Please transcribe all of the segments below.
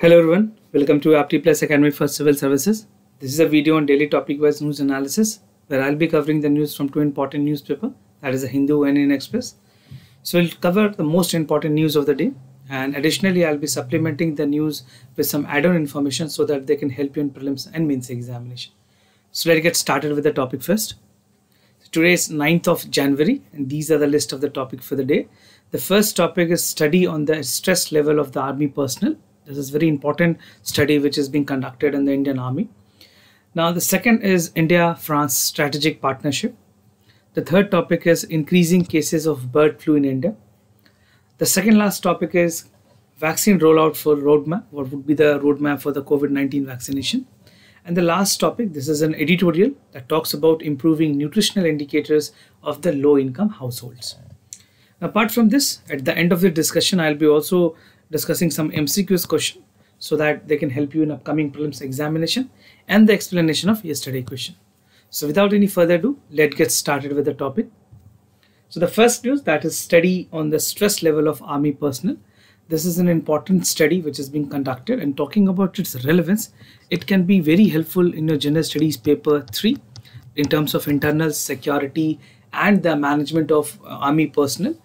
Hello everyone, welcome to Apti Plus Academy for Civil Services. This is a video on daily topic-wise news analysis where I'll be covering the news from two important newspapers, that is the Hindu and Indian Express. So we'll cover the most important news of the day, and additionally I'll be supplementing the news with some add-on information so that they can help you in prelims and mains examination. So let's get started with the topic first. Today is 9th of January and these are the list of the topic for the day. The first topic is study on the stress level of the army personnel. This is very important study which is being conducted in the Indian Army. Now the second is India-France strategic partnership. The third topic is increasing cases of bird flu in India. The second last topic is vaccine rollout for roadmap. What would be the roadmap for the COVID-19 vaccination? And the last topic, this is an editorial that talks about improving nutritional indicators of the low-income households. Apart from this, at the end of the discussion, I'll be also discussing some MCQs question so that they can help you in upcoming prelims examination and the explanation of yesterday question. So without any further ado, let's get started with the topic. So the first news, that is study on the stress level of army personnel. This is an important study which is being conducted, and talking about its relevance, it can be very helpful in your general studies paper 3 in terms of internal security and the management of army personnel.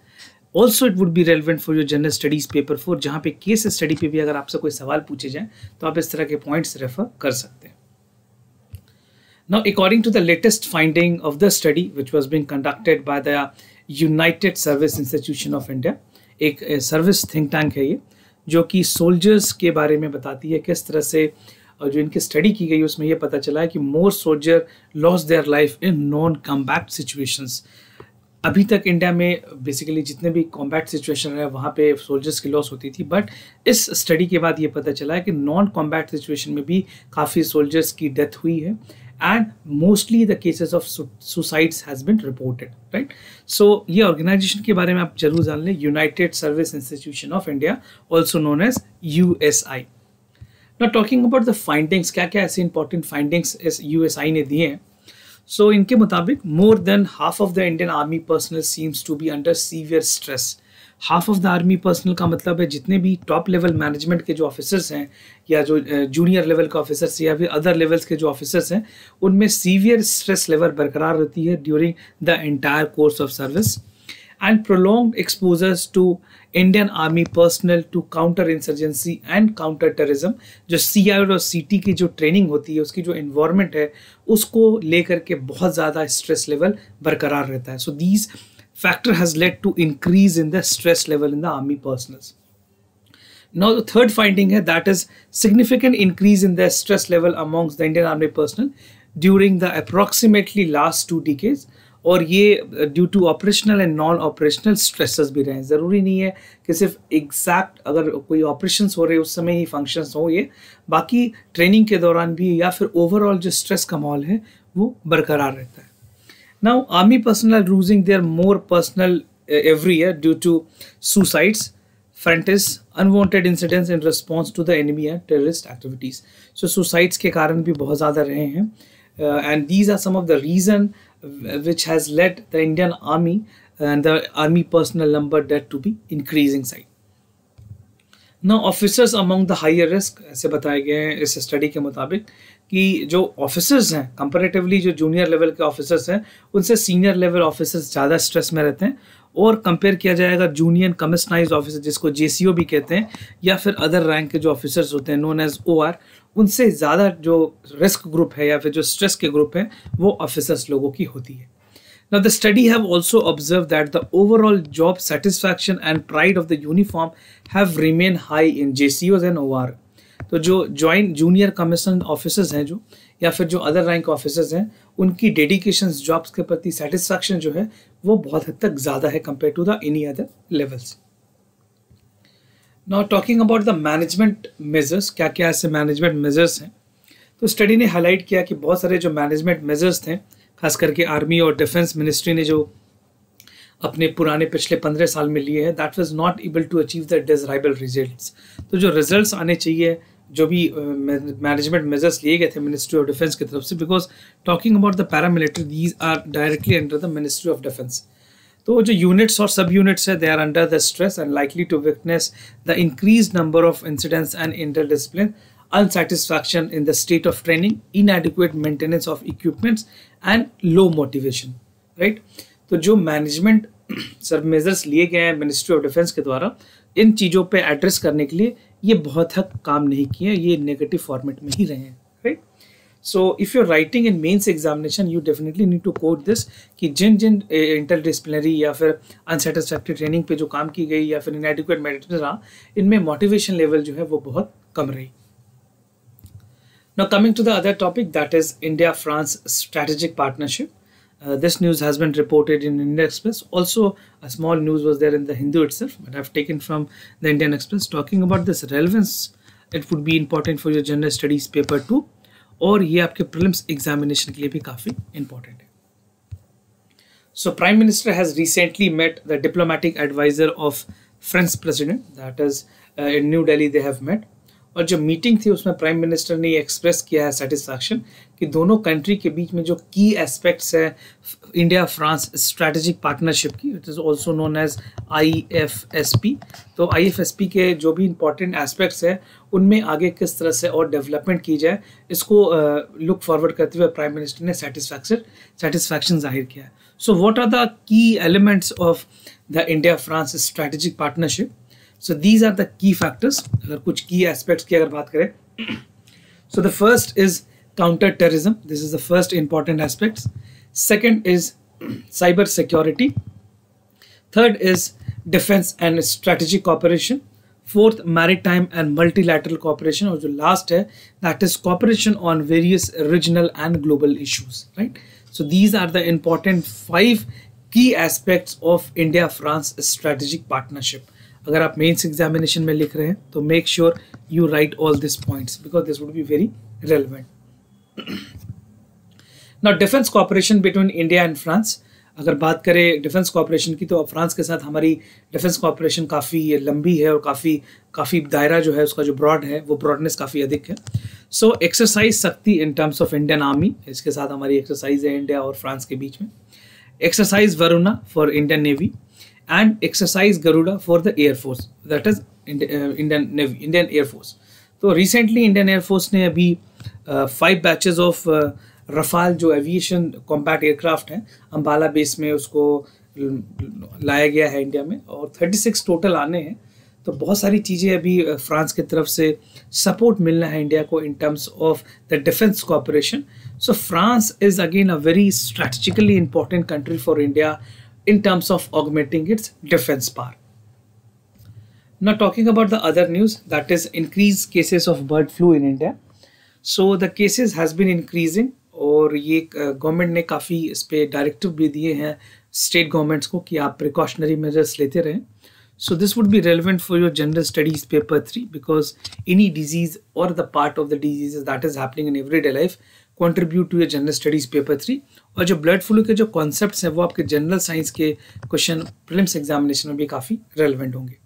Also it would be relevant for your general studies paper 4 जहाँ पे case study पे भी अगर आपसे कोई सवाल पूछे जाएं तो आप इस तरह के पॉइंट्स रेफर कर सकते हैं. Now according to the latest finding of the study which was being conducted by the United Service Institution of India, एक सर्विस थिंक टैंक है ये जो कि सोल्जर्स के बारे में बताती है किस तरह से जो इनकी स्टडी की गई उसमें ये पता चला है कि more soldier loss their life in non combat situations. अभी तक इंडिया में बेसिकली जितने भी कॉम्बैट सिचुएशन है वहाँ पे सोल्जर्स की लॉस होती थी, बट इस स्टडी के बाद ये पता चला है कि नॉन कॉम्बैट सिचुएशन में भी काफ़ी सोल्जर्स की डेथ हुई है and mostly the cases of suicides has been reported, right? So ये organization के बारे में आप जरूर जान लें, United Service Institution of India, also known as USI. Now talking about the findings, क्या क्या ऐसे important findings इस USI ने दिए हैं. So इनके मुताबिक more than half of the Indian Army personnel seems to be under severe stress. Half of the army personnel का मतलब है जितने भी टॉप लेवल मैनेजमेंट के जो ऑफिसर्स हैं या जो जूनियर लेवल के ऑफिसर्स या फिर अदर लेवल्स के जो ऑफिसर्स हैं उनमें सीवियर स्ट्रेस लेवल बरकरार रहती है during the entire course of service. And prolonged exposures to Indian Army personnel to counter insurgency and counter terrorism, जो CI और CT की जो ट्रेनिंग होती है उसकी जो इन्वायरमेंट है उसको लेकर के बहुत ज़्यादा स्ट्रेस लेवल बरकरार रहता है. So these factor has led to increase in the stress level in the army personnel. Now the third finding है that is significant increase in the stress level amongst the Indian army personnel during the approximately last 2 decades, और ये due to operational and non operational stresses भी रहे. ज़रूरी नहीं है कि सिर्फ एग्जैक्ट अगर कोई ऑपरेशंस हो रहे उस समय ही फंक्शंस हो, ये बाकी ट्रेनिंग के दौरान भी या फिर ओवरऑल जो स्ट्रेस का माहौल है वो बरकरार रहता है. Now, army personnel are losing their more personnel every year due to suicides, frantics, unwanted incidents in response to the enemy and terrorist activities. So, suicides के कारण भी बहुत ज़्यादा रहे हैं, and these are some of the reason which has led the Indian Army and the army personnel number that to be increasing side. Now, officers among the higher risk ऐसे बताए गए हैं इस स्टडी के मुताबिक कि जो ऑफिसर्स हैं कंपैरेटिवली जो जूनियर लेवल के ऑफिसर्स हैं उनसे सीनियर लेवल ऑफिसर्स ज़्यादा स्ट्रेस में रहते हैं, और कंपेयर किया जाएगा जूनियर कमिश्नराइज्ड ऑफिसर जिसको JCO भी कहते हैं या फिर अदर रैंक के जो ऑफिसर्स होते हैं नोन एज OR, उनसे ज़्यादा जो रिस्क ग्रुप है या फिर जो स्ट्रेस के ग्रुप है वो ऑफिसर्स लोगों की होती है. Now the study have also observed that the overall job satisfaction and pride of the uniform have remained high in JCOs and OR. तो जो जॉइंट जूनियर कमीशन ऑफिसर्स हैं जो या फिर जो अदर रैंक ऑफिसर्स हैं उनकी डेडिकेशन जॉब्स के प्रति सेटिस्फैक्शन जो है वो बहुत हद तक ज़्यादा है compare to the any other levels. Now talking about the management measures, क्या क्या ऐसे मैनेजमेंट मेजर्स हैं, तो स्टडी ने हाईलाइट किया कि बहुत सारे जो मैनेजमेंट मेजर्स थे खास करके आर्मी और डिफेंस मिनिस्ट्री ने जो अपने पुराने पिछले 15 साल में लिए हैं, that was not able to achieve the desirable results. तो जो रिजल्ट्स आने चाहिए जो भी मैनेजमेंट मेजर्स लिए गए थे मिनिस्ट्री ऑफ डिफेंस की तरफ से, because talking about the paramilitary these are directly under the ministry of defence. तो जो यूनिट्स और सब यूनिट्स है, they are under the stress and likely to witness the increase number of incidents and interdiscipline unsatisfaction in the state of training, inadequate maintenance of equipments and low motivation, right? तो जो management sir measures लिए गए हैं ministry of defence के द्वारा इन चीज़ों पे address करने के लिए, ये बहुत हद काम नहीं किए, ये नेगेटिव फॉर्मेट में ही रहे हैं, right? So if you are writing in mains examination you definitely need to quote this कि जिन जिन इंटरडिसिप्लिनरी या फिर अनसेटिस्फैक्टरी ट्रेनिंग पे जो काम की गई या फिर इनएडिक्वेट मेंटेनेंस रहा, इनमें मोटिवेशन लेवल जो है वो बहुत कम रही. Now coming to the other topic, that is India-France strategic partnership. This news has been reported in Indian Express. Also, a small news was there in the Hindu itself, but I've taken from the Indian Express. Talking about this relevance, it would be important for your general studies paper 2, और ये आपके prelims examination के लिए भी काफी important है. So, Prime Minister has recently met the diplomatic advisor of French President. That is in New Delhi. They have met. और जो मीटिंग थी उसमें प्राइम मिनिस्टर ने एक्सप्रेस किया है सेटिस्फैक्शन कि दोनों कंट्री के बीच में जो की एस्पेक्ट्स है इंडिया फ्रांस स्ट्रैटेजिक पार्टनरशिप की, it is also known as IFSP. तो IFSP के जो भी इंपॉर्टेंट एस्पेक्ट्स है उनमें आगे किस तरह से और डेवलपमेंट की जाए, इसको लुक फॉरवर्ड करते हुए प्राइम मिनिस्टर ने सेटिस्फैक्शन जाहिर किया है. So what are the key elements of the India France strategic partnership? So these are the key factors. अगर कुछ key aspects की अगर बात करें, so the first is counter-terrorism. This is the first important aspect. Second is cyber security. Third is defense and strategic cooperation. Fourth, maritime and multilateral cooperation. और जो last है, that is cooperation on various regional and global issues. Right? So these are the important 5 key aspects of India-France strategic partnership. अगर आप mains examination में लिख रहे हैं तो make sure you right all this points because this would be very relevant. Now defence cooperation between India and France. अगर बात करें डिफेंस कोऑपरेशन की तो फ्रांस के साथ हमारी डिफेंस कोऑपरेशन काफ़ी लंबी है और काफ़ी दायरा जो है उसका जो ब्रॉड है वो ब्रॉडनेस काफ़ी अधिक है. सो एक्सरसाइज शक्ति in terms of Indian army, इसके साथ हमारी एक्सरसाइज है इंडिया और फ्रांस के बीच में. Exercise Varuna for Indian navy and exercise Garuda for the Air Force, that is Indian Navy, Indian Air Force. तो recently Indian Air Force ने अभी 5 batches of Rafale जो एविएशन कॉम्बैट एयरक्राफ्ट हैं Ambala base में उसको लाया गया है इंडिया में, और 36 टोटल आने हैं. तो बहुत सारी चीज़ें अभी फ्रांस की तरफ से सपोर्ट मिलना है इंडिया को in terms of the defence cooperation. So France is again a very strategically important country for India in terms of augmenting its defense power. Now talking about the other news, that is increased cases of bird flu in India. So the cases has been increasing और ये government ने काफ़ी इस पर directive भी दिए हैं state governments को कि आप प्रिकॉशनरी मेजर्स लेते रहें. So this would be relevant for your general studies paper 3 because any disease or the part of the diseases that is happening in everyday life contribute to your general studies paper 3. और जो blood flu के जो concepts हैं वो आपके general science के question prelims examination में भी काफ़ी रेलेवेंट होंगे.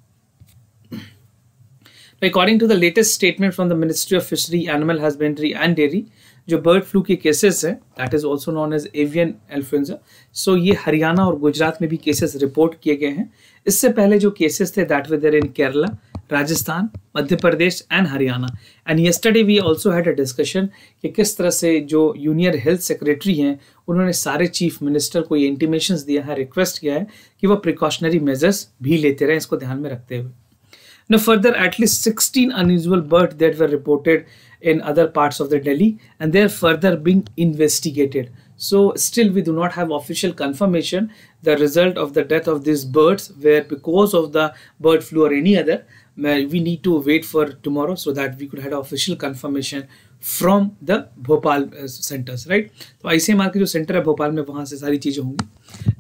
According to the latest statement from the Ministry of Fishery, Animal Husbandry and Dairy, जो बर्ड फ्लू के केसेस हैं that is also known as avian influenza. So ये हरियाणा और गुजरात में भी केसेस रिपोर्ट किए गए हैं. इससे पहले जो केसेस थे that were there in Kerala, Rajasthan, Madhya Pradesh and Haryana. And yesterday we also had a discussion कि किस तरह से जो यूनियन हेल्थ सेक्रेटरी हैं उन्होंने सारे चीफ मिनिस्टर को ये इंटीमेशंस दिया है, रिक्वेस्ट किया है कि वह प्रिकॉशनरी मेजर्स भी लेते रहें, इसको ध्यान में रखते हुए. Now further, at least 16 unusual birds that were reported in other parts of the Delhi and they are further being investigated. So still we do not have official confirmation the result of the death of these birds where because of the bird flu or any other. We need to wait for tomorrow so that we could have official confirmation from the Bhopal centers, right? तो ICMR के जो centre है भोपाल में वहाँ से सारी चीज़ें होंगी.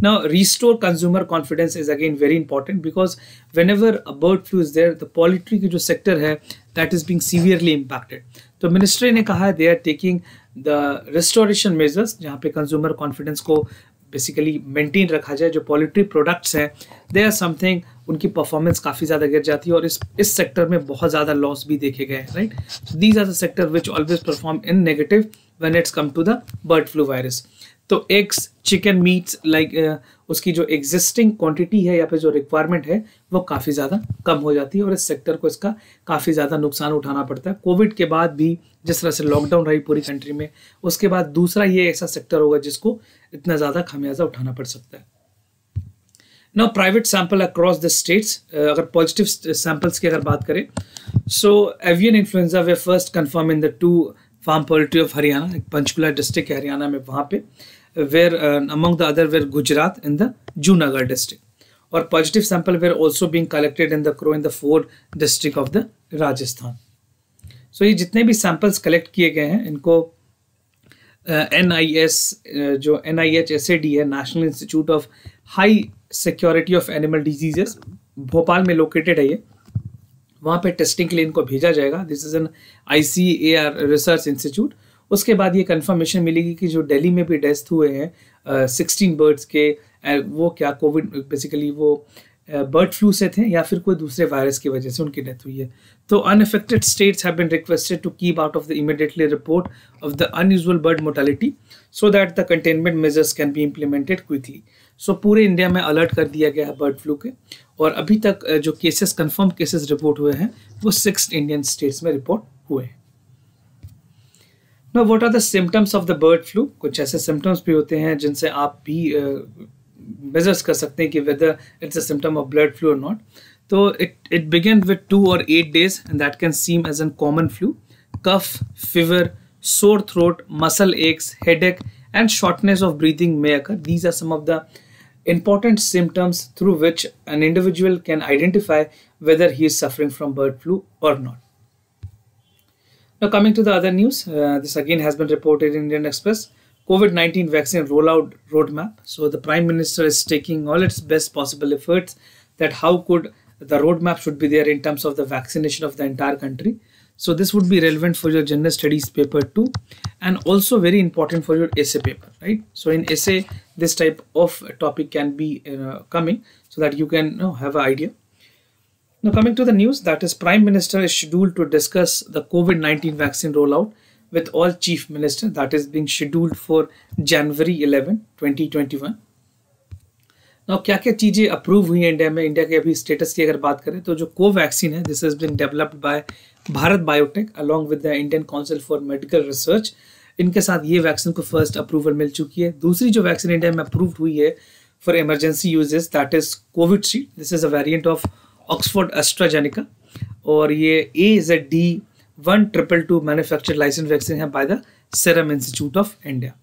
Now restore consumer confidence is again very important because whenever a bird flu is there, the poultry की जो sector है that is being severely impacted. तो मिनिस्ट्री ने कहा है they are taking the restoration measures जहाँ पे consumer confidence को बेसिकली मेंटेन रखा जाए. जो पोल्ट्री प्रोडक्ट्स हैं दे आर समथिंग उनकी परफॉर्मेंस काफ़ी ज़्यादा गिर जाती है और इस सेक्टर में बहुत ज़्यादा लॉस भी देखे गए हैं, right. These are the sector which always perform in negative when it's come to the bird flu virus. तो एग्स, चिकन, मीट्स लाइक उसकी जो एग्जिस्टिंग क्वांटिटी है या फिर जो रिक्वायरमेंट है वो काफ़ी ज़्यादा कम हो जाती है और इस सेक्टर को इसका काफ़ी ज़्यादा नुकसान उठाना पड़ता है। कोविड के बाद भी जिस तरह से लॉकडाउन रही पूरी कंट्री में, उसके बाद दूसरा ये ऐसा सेक्टर होगा जिसको इतना ज़्यादा खामियाजा उठाना पड़ सकता है। Now private sample across the states, अगर पॉजिटिव सैंपल्स की अगर बात करें, so avian influenza was first confirmed in the 2 farm poultry of Haryana, एक पंचकुला डिस्ट्रिक्ट है हरियाणा में, वहाँ पे where among the other were Gujarat in the Junagadh district, और positive sample were also being collected in the Crow in the 4 district of the Rajasthan. So ये जितने भी samples collect किए गए हैं इनको NIS जो NIHSAD है, National Institute of High Security of Animal Diseases, Bhopal में लोकेटेड है ये, वहाँ पे टेस्टिंग के लिए इनको भेजा जाएगा। This is an ICAR research institute. उसके बाद ये कंफर्मेशन मिलेगी कि जो दिल्ली में भी डेथ हुए हैं 16 बर्ड्स के, वो क्या कोविड बेसिकली वो बर्ड फ्लू से थे या फिर कोई दूसरे वायरस की वजह से उनकी डेथ हुई है। तो unaffected states have been requested to keep out of the immediately report of the unusual bird mortality so that the containment measures can be implemented quickly. So पूरे इंडिया में अलर्ट कर दिया गया है बर्ड फ्लू के, और अभी तक जो केसेस कंफर्म केसेस रिपोर्ट हुए हैं वो 6 इंडियन स्टेट्स में रिपोर्ट हुए हैं। Now, what are the symptoms of the bird flu? कुछ ऐसे symptoms भी होते हैं जिनसे आप भी measures कर सकते हैं कि whether it's a symptom of bird flu or not. तो it begins with 2 or 8 days and that can seem as a common flu. Cough, fever, sore throat, muscle aches, headache and shortness of breathing may occur. These are some of the important symptoms through which an individual can identify whether he is suffering from bird flu or not. Now coming to the other news, this again has been reported in Indian Express. COVID-19 vaccine rollout roadmap. So the Prime Minister is taking all its best possible efforts that how could the roadmap should be there in terms of the vaccination of the entire country. So this would be relevant for your general studies paper 2 and also very important for your essay paper, right? So in essay, this type of topic can be coming so that you can have an idea. Now coming to the news, that is Prime Minister is scheduled to discuss the COVID-19 vaccine rollout with all chief ministers. That is being scheduled for January 11, 2021. Now क्या क्या चीज़ें approve हुई हैं India में? India के अभी status की अगर बात करें तो जो कोवैक्सीन है, this has been developed by Bharat Biotech along with the Indian Council for Medical Research. इनके साथ ये वैक्सीन को फर्स्ट अप्रूवल मिल चुकी है। दूसरी जो वैक्सीन इंडिया में अप्रूव्ड हुई है for emergency uses, that is Covishield. This is a variant of Oxford AstraZeneca और ये AZ-1222 मैन्युफैक्चर लाइसेंस वैक्सीन है by the serum institute of India.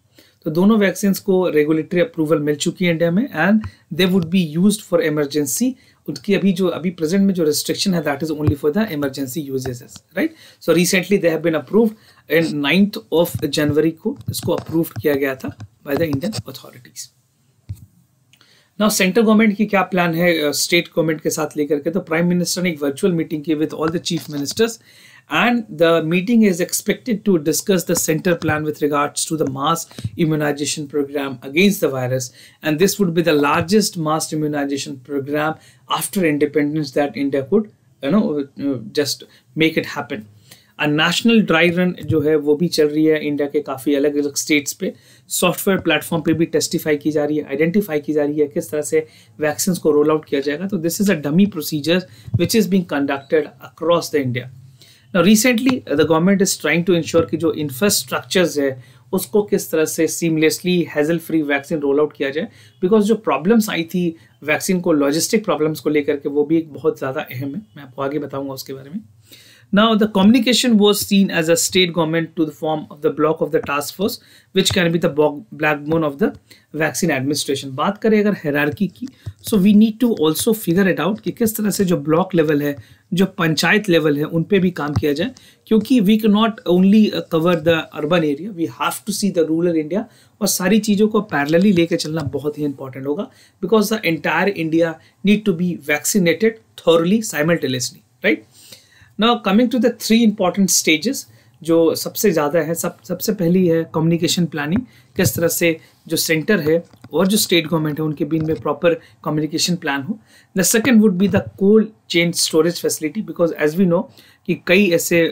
तो दोनों वैक्सीन्स को रेगुलेटरी अप्रूवल मिल चुकी है इंडिया में and they would be used for emergency. उनकी अभी प्रेजेंट में जो रिस्ट्रिक्शन है that is only for the emergency uses, right. So recently they have been approved in 9 जनवरी को इसको अप्रूव किया गया था by the Indian authorities. Now central government की क्या प्लान है स्टेट गवर्नमेंट के साथ लेकर के? तो प्राइम मिनिस्टर ने एक वर्चुअल मीटिंग की with all the chief ministers and the meeting is expected to discuss the center plan with regards to the mass immunization program against the virus, and this would be the largest mass immunization program after independence that India could just make it happen. A national dry run जो है वो भी चल रही है India के काफ़ी अलग अलग स्टेट्स पे। सॉफ्टवेयर प्लेटफॉर्म पे भी टेस्टिफाई की जा रही है, आइडेंटिफाई की जा रही है किस तरह से वैक्सीन को रोल आउट किया जाएगा। तो this is a dummy procedure which is being conducted across the India. Now recently the government is trying to ensure कि जो infrastructures है उसको किस तरह से seamlessly hassle free vaccine roll out किया जाए, बिकॉज जो प्रॉब्लम्स आई थी वैक्सीन को लॉजिस्टिक प्रॉब्लम्स को लेकर के वो भी एक बहुत ज़्यादा अहम है। मैं आपको आगे बताऊंगा उसके बारे में। Now the communication was seen as a state government to the form of the block of the task force which can be the backbone of the vaccine administration। बात करें अगर हायरार्की की, so we need to also figure it out कि किस तरह से जो block level है, जो पंचायत लेवल है, उन पे भी काम किया जाए, क्योंकि we cannot only cover the urban area, we have to see the rural India, और सारी चीज़ों को पैरेलली लेके चलना बहुत ही इंपॉर्टेंट होगा because the entire India need to be vaccinated thoroughly simultaneously, right? Now coming to the 3 important stages जो सबसे ज़्यादा है, सबसे पहली है कम्युनिकेशन प्लानिंग, किस तरह से जो सेंटर है और जो स्टेट गवर्नमेंट है उनके बीच में प्रॉपर कम्युनिकेशन प्लान हो। The second would be the cold chain storage facility, because as we know कि कई ऐसे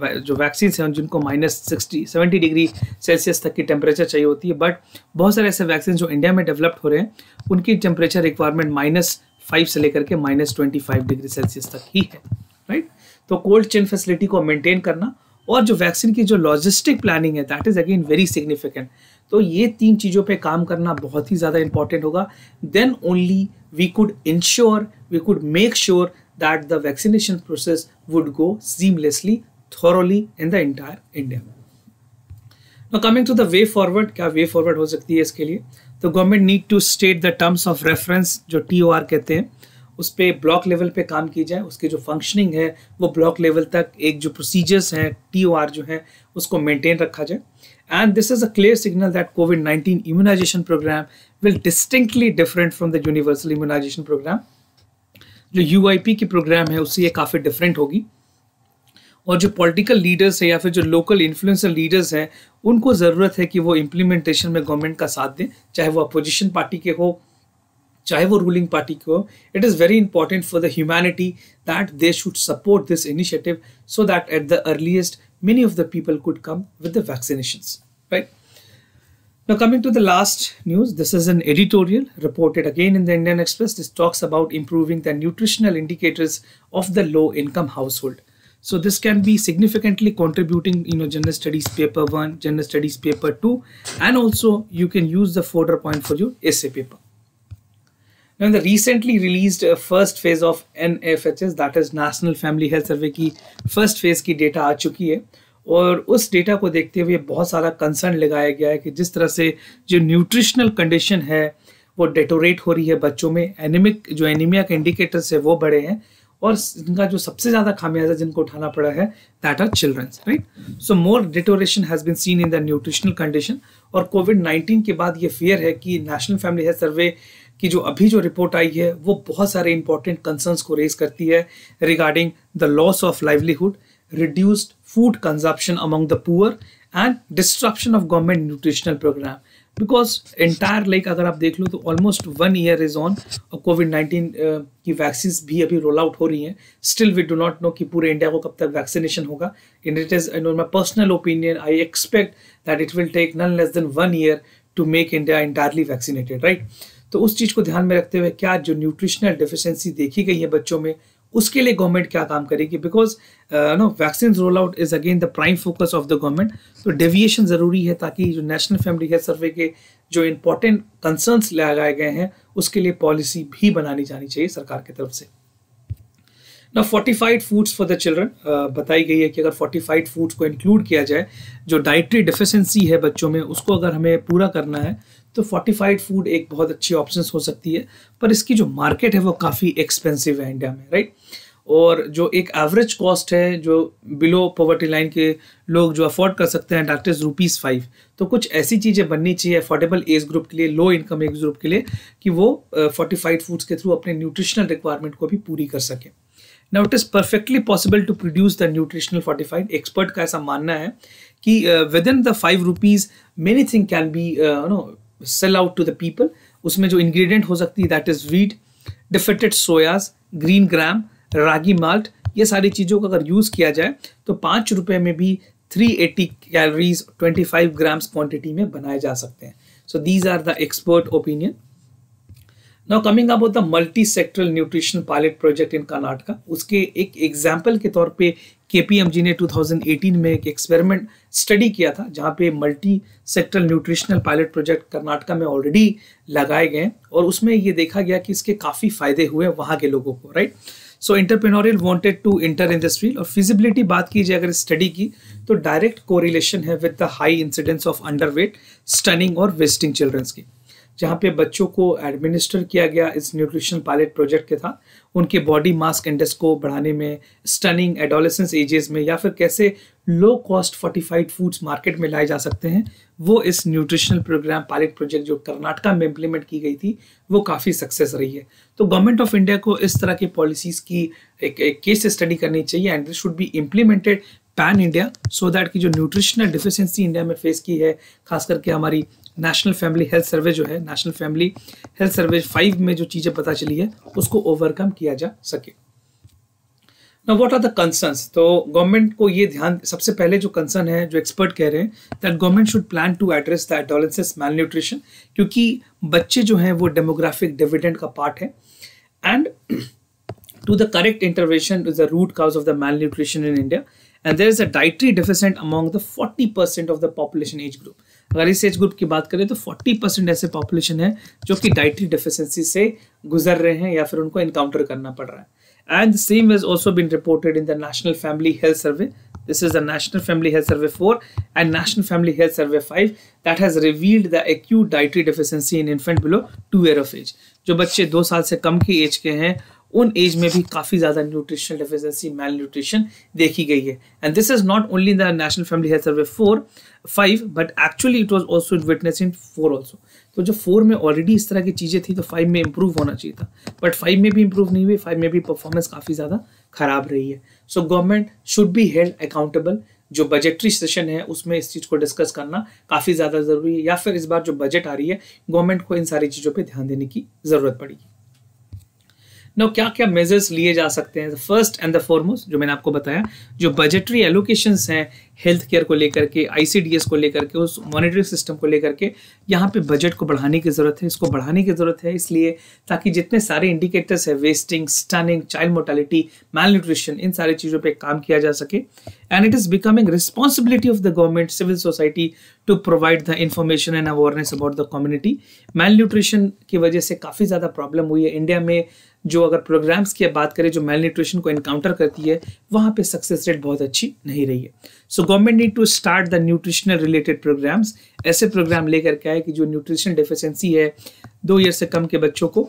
जो वैक्सीन हैं जिनको -70 डिग्री सेल्सियस तक की टेम्परेचर चाहिए होती है, बट बहुत सारे ऐसे वैक्सीन जो इंडिया में डेवलप्ड हो रहे हैं उनकी टेम्परेचर रिक्वायरमेंट -5 से लेकर के -25 डिग्री सेल्सियस तक ही है, राइट। तो कोल्ड चेन फैसिलिटी को मेंटेन करना और जो वैक्सीन की जो लॉजिस्टिक प्लानिंग है that is again very significant. तो ये 3 चीज़ों पे काम करना बहुत ही ज़्यादा इंपॉर्टेंट होगा। Then only we could make sure that the vaccination process would go seamlessly thoroughly in the entire India. Now coming to the way forward, क्या वे फॉरवर्ड हो सकती है इसके लिए? तो government need to state the terms of reference, जो TOR कहते हैं, उस पर ब्लॉक लेवल पे काम की जाए। उसकी जो फंक्शनिंग है वो ब्लॉक लेवल तक, एक जो प्रोसीजर्स हैं TOR जो है उसको मेंटेन रखा जाए। And this is a clear signal that COVID-19 immunisation programme will distinctly different from the universal immunisation programme. जो UIP की प्रोग्राम है उससे ये काफ़ी डिफरेंट होगी। और जो पॉलिटिकल लीडर्स है या फिर जो लोकल इन्फ्लुएंसर लीडर्स हैं उनको ज़रूरत है कि वो इम्प्लीमेंटेशन में गवर्नमेंट का साथ दें, चाहे वो अपोजिशन पार्टी के हो चाहे वो रूलिंग पार्टी को। It is very important for the humanity that they should support this initiative so that at the earliest many of the people could come with the vaccinations, right? Now coming to the last news, this is an editorial reported again in the Indian Express. This talks about improving the nutritional indicators of the low income household. So this can be significantly contributing, General Studies paper 1, General Studies paper 2, and also you can use the fodder point for your essay paper. Now the recently released first phase of NFHS, that is National Family Health Survey की first phase की data आ चुकी है और उस data को देखते हुए बहुत सारा कंसर्न लगाया गया है कि जिस तरह से जो न्यूट्रिशनल कंडीशन है वो डेटोरेट हो रही है बच्चों में, एनीमिया के इंडिकेटर्स है वो बढ़े हैं और इनका जो सबसे ज़्यादा खामियाजा जिनको उठाना पड़ा है that are childrens, right. So more deterioration has been seen in the nutritional condition. और COVID-19 के बाद ये फियर है कि नेशनल फैमिली हेल्थ सर्वे की जो अभी जो रिपोर्ट आई है वो बहुत सारे इंपॉर्टेंट कंसर्न्स को रेज करती है regarding the loss of livelihood, reduced food consumption among the poor and disruption of government nutritional programme. Because entire अगर आप देख लो तो ऑलमोस्ट 1 ईयर इज ऑन और COVID-19 की वैक्सीन भी अभी रोल आउट हो रही हैं। Still we do not know कि पूरे इंडिया को कब तक वैक्सीनेशन होगा। In it is my personal opinion, I expect that it will take none less than 1 year to make India entirely vaccinated, right. तो उस चीज़ को ध्यान में रखते हुए क्या जो न्यूट्रिशनल डिफिशियंसी देखी गई है बच्चों में उसके लिए गवर्नमेंट क्या काम करेगी? Because vaccine roll out is again the prime focus of the government. तो डेविएशन ज़रूरी है ताकि जो नेशनल फैमिली हेल्थ सर्वे के जो इंपॉर्टेंट कंसर्न्स लगाए गए हैं उसके लिए पॉलिसी भी बनानी जानी चाहिए सरकार की तरफ से। ना fortified foods for the children बताई गई है कि अगर फोर्टिफाइड फूड्स को इंक्लूड किया जाए, जो डाइटरी डिफिशियंसी है बच्चों में उसको अगर हमें पूरा करना है तो फोर्टिफाइड फूड एक बहुत अच्छी ऑप्शन हो सकती है। पर इसकी जो मार्केट है वो काफ़ी एक्सपेंसिव है इंडिया में, राइट। और जो एक एवरेज कॉस्ट है जो बिलो पॉवर्टी लाइन के लोग जो अफोर्ड कर सकते हैं दैट इज ₹5। तो कुछ ऐसी चीज़ें बननी चाहिए अफोर्डेबल एज ग्रुप के लिए, लो इनकम एज ग्रुप के लिए, कि वो फोर्टिफाइड फूड्स के थ्रू अपने न्यूट्रिशनल रिक्वायरमेंट को भी पूरी कर सकें। Now it is perfectly possible to produce the nutritional fortified. Expert का ऐसा मानना है कि within the ₹5 many things can be sell out to the people. उसमें जो ingredient हो सकती है that is wheat, defeated soyas, green gram, ragi malt, ये सारी चीज़ों को अगर यूज़ किया जाए तो ₹5 में भी 380 कैलोरीज 25 ग्राम्स क्वांटिटी में बनाए जा सकते हैं। So these are the expert opinion. Now coming about the multi-sectoral nutrition pilot project in Karnataka, उसके एक एग्जाम्पल के तौर पे KPMG ने 2018 में एक एक्सपेरिमेंट स्टडी किया था जहाँ पे multi sectoral nutritional pilot project Karnataka में ऑलरेडी लगाए गए और उसमें ये देखा गया कि इसके काफ़ी फायदे हुए वहाँ के लोगों को, right. So entrepreneurial wanted to enter in this field और फिजिबिलिटी बात कीजिए अगर स्टडी की तो डायरेक्ट कोरिलेशन है with the high incidence of underweight, stunting और वेस्टिंग चिल्ड्रंस की, जहाँ पे बच्चों को एडमिनिस्टर किया गया इस न्यूट्रिशन पायलट प्रोजेक्ट के था उनके बॉडी मास इंडेक्स को बढ़ाने में, स्टनिंग एडोलेसेंस एजेस में, या फिर कैसे low cost fortified foods market में लाए जा सकते हैं, वो इस न्यूट्रिशनल प्रोग्राम पायलट प्रोजेक्ट जो कर्नाटका में इम्प्लीमेंट की गई थी वो काफ़ी सक्सेस रही है। तो गवर्नमेंट ऑफ इंडिया को इस तरह की पॉलिसीज़ की एक केस स्टडी करनी चाहिए and this should be implemented pan India so that की जो न्यूट्रिशनल डिफिशियंसी इंडिया में फेस की है, खास करके हमारी नेशनल फैमिली हेल्थ सर्वे जो है, नेशनल फैमिली हेल्थ सर्वे 5 में जो चीज़ें पता चली है उसको ओवरकम किया जा सके। Now what are the concerns? तो गवर्नमेंट को ये ध्यान, सबसे पहले जो कंसर्न है, जो एक्सपर्ट कह रहे हैं that government should plan to address the adolescence malnutrition, क्योंकि बच्चे जो हैं वो डेमोग्राफिक डिविडेंड का पार्ट है, and to the correct intervention is the root cause of the malnutrition in India, and there is a dietary deficit among the 40% of the population age group. अगर इस age group की बात करें तो 40% ऐसे population है जो कि डाइटरी डेफिशिएंसी से गुजर रहे हैं या फिर उनको इनकाउंटर करना पड़ रहा है. And the same has also been reported in the National Family Health Survey. This is the National Family Health Survey 4 and National Family Health Survey 5 that has revealed the acute dietary deficiency in infant below 2 years of age. जो बच्चे 2 साल से कम की as के हैं उन as में भी काफ़ी ज़्यादा न्यूट्रिशनल डेफिशिएंसी, मैलन्यूट्रिशन देखी गई है. And this is not only in the national family health survey 4-5 but actually it was also witness in 4 also. तो जो 4 में ऑलरेडी इस तरह की चीज़ें थी तो 5 में इम्प्रूव होना चाहिए था, बट 5 में भी इम्प्रूव नहीं हुई. 5 में भी परफॉर्मेंस काफ़ी ज़्यादा खराब रही है. So government should be held accountable. जो बजटरी सेशन है उसमें इस चीज़ को डिस्कस करना काफ़ी ज़्यादा ज़रूरी है, या फिर इस बार जो बजट आ रही है गवर्नमेंट को इन सारी चीज़ों पर ध्यान देने की ज़रूरत पड़ेगी. नो क्या क्या मेजर्स लिए जा सकते हैं? फर्स्ट एंड द फॉरमोस्ट जो मैंने आपको बताया, जो बजटरी एलोकेशंस हैं हेल्थ केयर को लेकर के, आईसीडीएस को लेकर के, उस मॉनिटरिंग सिस्टम को लेकर के, यहाँ पे बजट को बढ़ाने की ज़रूरत है. इसको बढ़ाने की ज़रूरत है इसलिए ताकि जितने सारे इंडिकेटर्स है, wasting, stunting, child mortality, malnutrition, इन सारी चीज़ों पे काम किया जा सके. And it is becoming responsibility of the government, civil society to provide the information and awareness about the community. Malnutrition की वजह से काफ़ी ज़्यादा प्रॉब्लम हुई है इंडिया में. जो अगर प्रोग्राम्स की बात करें जो मैलन्यूट्रिशन को एनकाउंटर करती है, वहाँ पे सक्सेस रेट बहुत अच्छी नहीं रही है. So government need to start the nutritional related programmes. ऐसे प्रोग्राम लेकर के आए कि जो न्यूट्रिशन डेफिशिएंसी है 2 ईयर से कम के बच्चों को,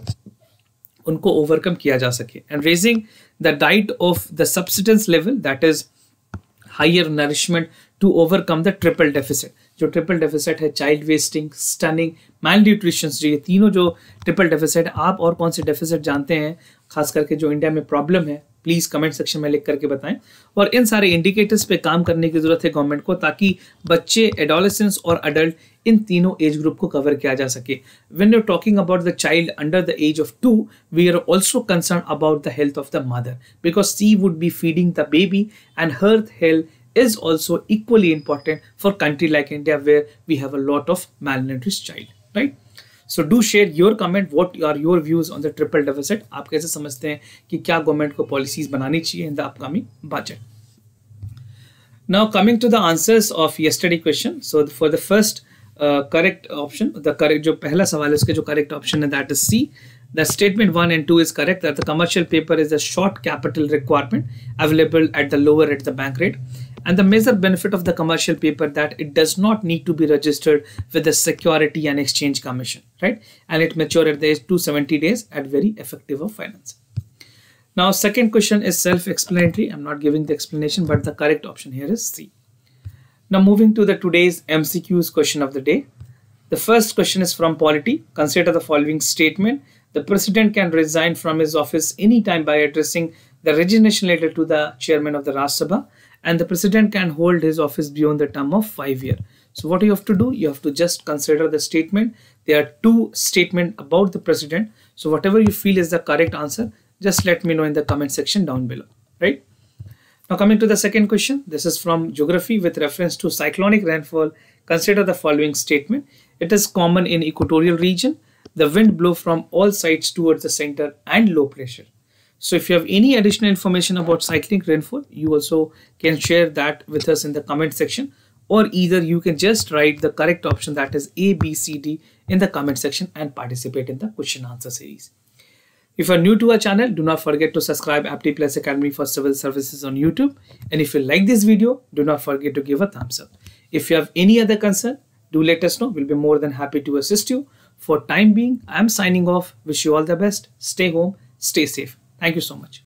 उनको ओवरकम किया जा सके. And raising the diet of the subsistence level that is higher nourishment to overcome the triple deficit. जो ट्रिपल डेफिसिट है, चाइल्ड वेस्टिंग, स्टनिंग, मैलन्यूट्रिशन, जो ये तीनों जो ट्रिपल डेफिसिट, आप और कौन से डेफिसिट जानते हैं खास करके जो इंडिया में प्रॉब्लम है, प्लीज़ कमेंट सेक्शन में लिख करके बताएं. और इन सारे इंडिकेटर्स पे काम करने की ज़रूरत है गवर्नमेंट को, ताकि बच्चे, एडोलेसेंस और अडल्ट, इन तीनों एज ग्रुप को कवर किया जा सके. When you are talking about the child under the age of 2, we are also concern about the health of the mother, because she would be feeding the baby and her health is also equally important for country like India where we have a lot of malnourished child, right? So do share your comment, what are your views on the triple deficit. आप कैसे समझते हैं कि क्या government को policies बनानी चाहिए in the upcoming budget. Now coming to the answers of yesterday question. So for the first correct option, the correct जो पहला सवाल है उसके जो correct option है that is C. The statement 1 and 2 is correct that the commercial paper is a short capital requirement available at the lower at the bank rate. And the major benefit of the commercial paper that it does not need to be registered with the Security and Exchange Commission, right? And it matures at the age 270 days at very effective of finance. Now, second question is self-explanatory. I'm not giving the explanation, but the correct option here is C. Now, moving to the today's MCQs question of the day. The first question is from Polity. Consider the following statement. The president can resign from his office anytime by addressing the resignation letter to the chairman of the Rajya Sabha. And the president can hold his office beyond the term of 5 years. So what you have to do, you have to just consider the statement. There are 2 statements about the president. So whatever you feel is the correct answer, just let me know in the comment section down below, right? Now coming to the second question, this is from geography with reference to cyclonic rainfall. Consider the following statement. It is common in equatorial region. The wind blows from all sides towards the center and low pressure. So if you have any additional information about cyclonic rainfall, you also can share that with us in the comment section, or either you can just write the correct option that is A, B, C, D in the comment section and participate in the question answer series. If you are new to our channel, do not forget to subscribe Apti Plus Academy for Civil Services on YouTube. And if you like this video, do not forget to give a thumbs up. If you have any other concern, do let us know. We'll be more than happy to assist you. For time being, I am signing off. Wish you all the best. Stay home, stay safe. Thank you so much.